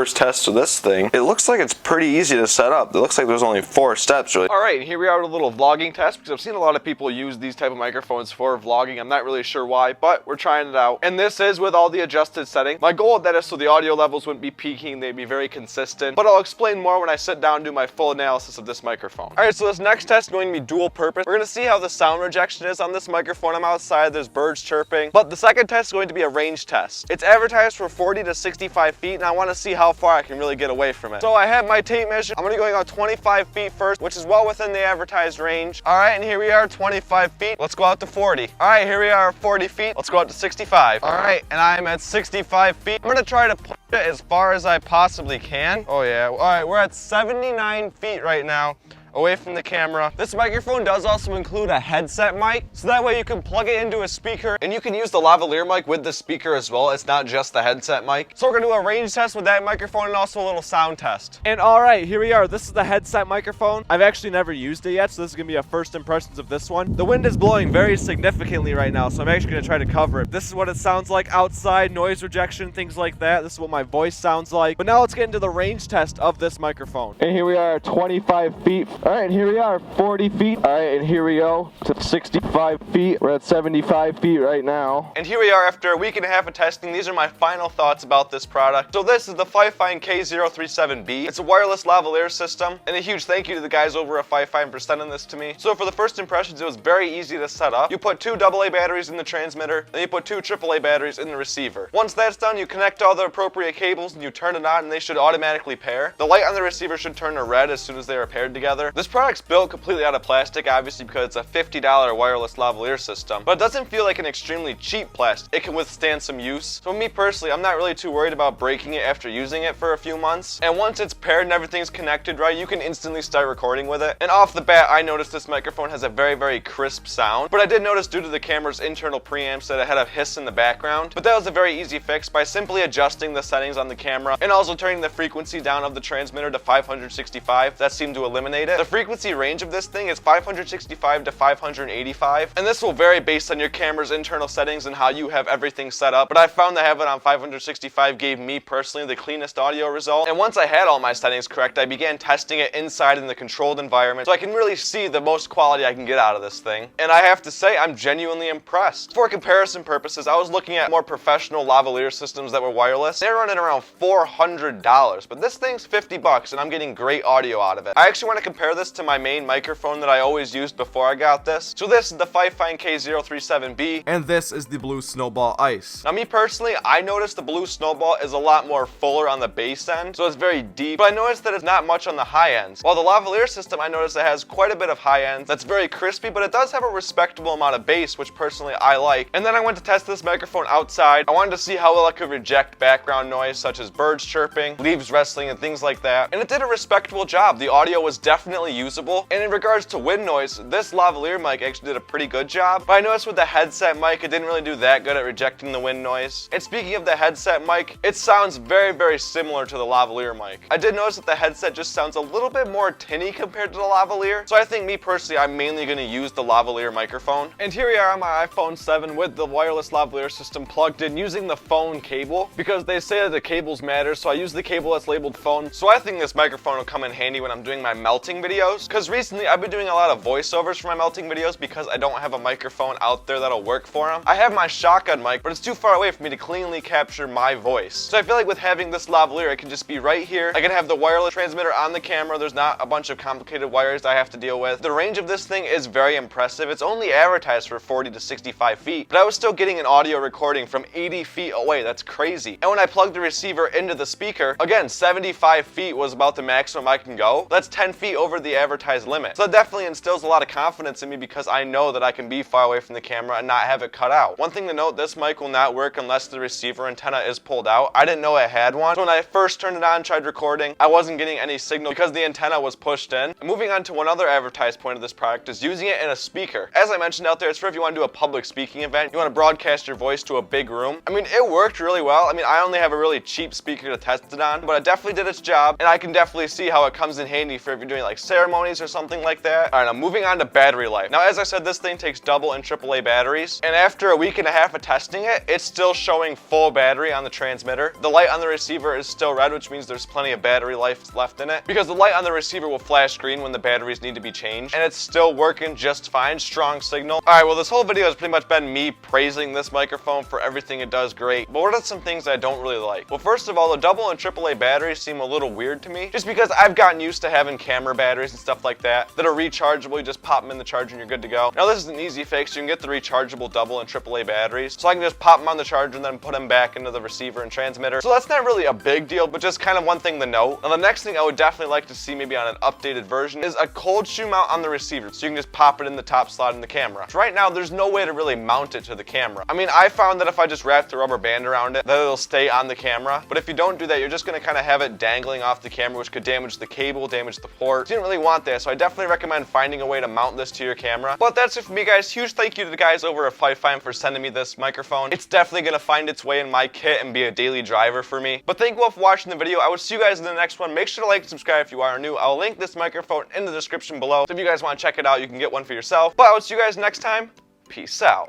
first test of this thing. It looks like it's pretty easy to set up. It looks like there's only 4 steps really. Alright, here we are with a little vlogging test because I've seen a lot of people use these type of microphones for vlogging. I'm not really sure why, but we're trying it out. And this is with all the adjusted settings. My goal with that is so the audio levels wouldn't be peaking, they'd be very consistent. But I'll explain more when I sit down and do my full analysis of this microphone. Alright, so this next test is going to be dual purpose. We're going to see how the sound rejection is on this microphone. I'm outside, there's birds chirping. But the second test is going to be a range test. It's advertised for 40 to 65 feet, and I want to see how far I can really get away from it. So I have my tape measure. I'm going to be going out 25 feet first, which is well within the advertised range. Alright, and here we are, 25 feet. Let's go out to 40. Alright, here we are, 40 feet. Let's go out to 65. Alright, and I'm at 65 feet. I'm going to try to push it as far as I possibly can. Oh yeah, alright, we're at 79 feet right now, away from the camera. This microphone does also include a headset mic, so that way you can plug it into a speaker, and you can use the lavalier mic with the speaker as well. It's not just the headset mic. So we're gonna do a range test with that microphone and also a little sound test. And alright, here we are. This is the headset microphone. I've actually never used it yet, so this is gonna be a first impressions of this one. The wind is blowing very significantly right now, so I'm actually gonna try to cover it. This is what it sounds like outside, noise rejection, things like that. This is what my voice sounds like. But now let's get into the range test of this microphone. And here we are, 25 feet. Alright, and here we are, 40 feet. Alright, and here we go to 65 feet. We're at 75 feet right now. And here we are after a week and a half of testing. These are my final thoughts about this product. So this is the FiFine K037B. It's a wireless lavalier system, and a huge thank you to the guys over at FiFine for sending this to me. So for the first impressions, it was very easy to set up. You put 2 AA batteries in the transmitter, then you put 2 AAA batteries in the receiver. Once that's done, you connect all the appropriate cables and you turn it on, and they should automatically pair. The light on the receiver should turn to red as soon as they are paired together. This product's built completely out of plastic, obviously, because it's a $50 wireless lavalier system, but it doesn't feel like an extremely cheap plastic. It can withstand some use. So me personally, I'm not really too worried about breaking it after using it for a few months. And once it's paired and everything's connected right, you can instantly start recording with it. And off the bat, I noticed this microphone has a very, very crisp sound, but I did notice due to the camera's internal preamps that it had a hiss in the background. But that was a very easy fix by simply adjusting the settings on the camera and also turning the frequency down of the transmitter to 565. That seemed to eliminate it. The frequency range of this thing is 565 to 585, and this will vary based on your camera's internal settings and how you have everything set up, but I found that having it on 565 gave me personally the cleanest audio result. And once I had all my settings correct, I began testing it inside in the controlled environment so I can really see the most quality I can get out of this thing. And I have to say, I'm genuinely impressed. For comparison purposes, I was looking at more professional lavalier systems that were wireless. They're running around $400, but this thing's 50 bucks and I'm getting great audio out of it. I actually want to compare this to my main microphone that I always used before I got this. So this is the FiFine K037B, and this is the Blue Snowball Ice. Now me personally, I noticed the Blue Snowball is a lot more fuller on the bass end, so it's very deep, but I noticed that it's not much on the high ends. While the lavalier system, I noticed it has quite a bit of high ends that's very crispy, but it does have a respectable amount of bass, which personally I like. And then I went to test this microphone outside. I wanted to see how well I could reject background noise such as birds chirping, leaves rustling, and things like that. And it did a respectable job. The audio was definitely usable, and in regards to wind noise, this lavalier mic actually did a pretty good job, but I noticed with the headset mic, it didn't really do that good at rejecting the wind noise. And speaking of the headset mic, it sounds very, very similar to the lavalier mic. I did notice that the headset just sounds a little bit more tinny compared to the lavalier, so I think me personally, I'm mainly going to use the lavalier microphone. And here we are on my iPhone 7 with the wireless lavalier system plugged in using the phone cable, because they say that the cables matter, so I use the cable that's labeled phone. So I think this microphone will come in handy when I'm doing my melting videos, because recently I've been doing a lot of voiceovers for my melting videos because I don't have a microphone out there that'll work for them. I have my shotgun mic, but it's too far away for me to cleanly capture my voice. So I feel like with having this lavalier, it can just be right here. I can have the wireless transmitter on the camera. There's not a bunch of complicated wires that I have to deal with. The range of this thing is very impressive. It's only advertised for 40 to 65 feet, but I was still getting an audio recording from 80 feet away. That's crazy. And when I plugged the receiver into the speaker, again, 75 feet was about the maximum I can go. That's 10 feet over the advertised limit. So that definitely instills a lot of confidence in me because I know that I can be far away from the camera and not have it cut out. One thing to note, this mic will not work unless the receiver antenna is pulled out. I didn't know it had one. So when I first turned it on and tried recording, I wasn't getting any signal because the antenna was pushed in. And moving on to one other advertised point of this product is using it in a speaker. As I mentioned out there, it's for if you want to do a public speaking event, you want to broadcast your voice to a big room. I mean, it worked really well. I mean, I only have a really cheap speaker to test it on, but it definitely did its job, and I can definitely see how it comes in handy for if you're doing like ceremonies or something like that. All right, now moving on to battery life. Now, as I said, this thing takes double and AAA batteries, and after a week and a half of testing it, it's still showing full battery on the transmitter. The light on the receiver is still red, which means there's plenty of battery life left in it, because the light on the receiver will flash green when the batteries need to be changed, and it's still working just fine. Strong signal. All right, well, this whole video has pretty much been me praising this microphone for everything it does great, but what are some things that I don't really like? Well, first of all, the double and AAA batteries seem a little weird to me, just because I've gotten used to having camera batteries and stuff like that are rechargeable. You just pop them in the charger and you're good to go. Now, this is an easy fix. You can get the rechargeable double and AAA batteries, so I can just pop them on the charger and then put them back into the receiver and transmitter. So that's not really a big deal, but just kind of one thing to note. Now, the next thing I would definitely like to see maybe on an updated version is a cold shoe mount on the receiver, so you can just pop it in the top slot in the camera. So right now, there's no way to really mount it to the camera. I mean, I found that if I just wrap the rubber band around it, that it'll stay on the camera. But if you don't do that, you're just gonna kind of have it dangling off the camera, which could damage the cable, damage the port. You didn't really want that, so I definitely recommend finding a way to mount this to your camera. But that's it for me, guys. Huge thank you to the guys over at FiFine for sending me this microphone. It's definitely gonna find its way in my kit and be a daily driver for me. But thank you all for watching the video. I will see you guys in the next one. Make sure to like and subscribe if you are new. I'll link this microphone in the description below. So if you guys want to check it out, you can get one for yourself. But I will see you guys next time. Peace out.